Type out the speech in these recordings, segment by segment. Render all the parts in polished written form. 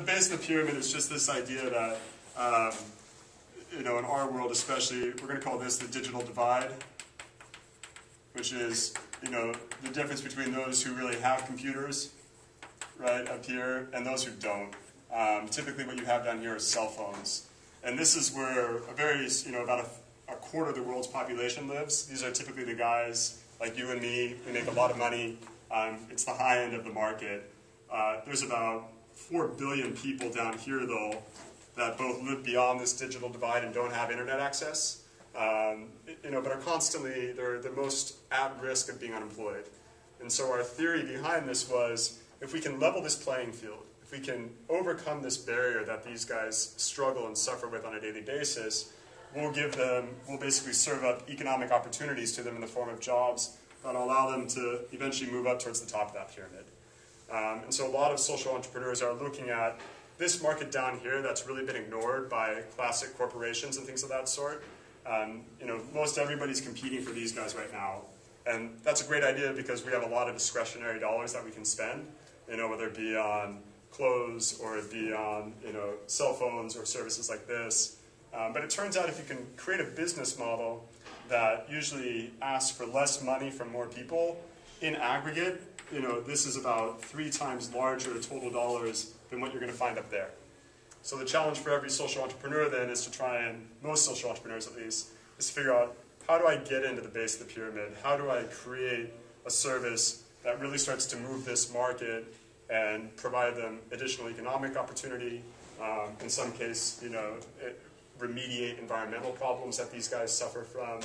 base of the pyramid is just this idea that, in our world especially, we're going to call this the digital divide, which is, the difference between those who really have computers, right, up here, and those who don't. Typically what you have down here is cell phones. And this is where about a quarter of the world's population lives. These are typically the guys like you and me who make a lot of money. It's the high end of the market. There's about 4 billion people down here, though, that both live beyond this digital divide and don't have internet access, but are constantly, they're the most at risk of being unemployed. And so our theory behind this was, if we can level this playing field, if we can overcome this barrier that these guys struggle and suffer with on a daily basis, we'll basically serve up economic opportunities to them in the form of jobs that allow them to eventually move up towards the top of that pyramid. And so a lot of social entrepreneurs are looking at this market down here that's really been ignored by classic corporations and things of that sort. Most everybody's competing for these guys right now. And that's a great idea because we have a lot of discretionary dollars that we can spend, whether it be on clothes or it be on, cell phones or services like this. But it turns out if you can create a business model that usually asks for less money from more people, in aggregate, this is about 3 times larger total dollars than what you're going to find up there. So the challenge for every social entrepreneur then is to try and, most social entrepreneurs at least, is to figure out, how do I get into the base of the pyramid? How do I create a service that really starts to move this market and provide them additional economic opportunity, in some case, remediate environmental problems that these guys suffer from.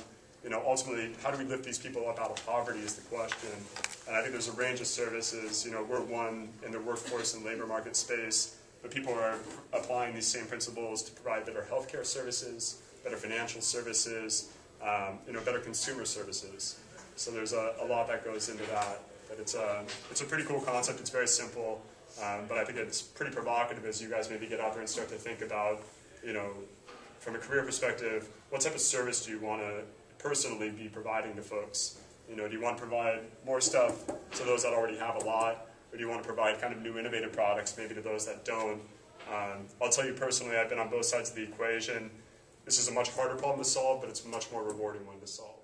Ultimately, how do we lift these people up out of poverty is the question. And I think there's a range of services. We're one in the workforce and labor market space, but people are applying these same principles to provide better healthcare services, better financial services, better consumer services. So there's a lot that goes into that. But it's a pretty cool concept. It's very simple, but I think it's pretty provocative as you guys maybe get out there and start to think about, from a career perspective, what type of service do you want to personally be providing to folks? Do you want to provide more stuff to those that already have a lot, or do you want to provide kind of new innovative products maybe to those that don't? I'll tell you personally, I've been on both sides of the equation. This is a much harder problem to solve, but it's a much more rewarding one to solve.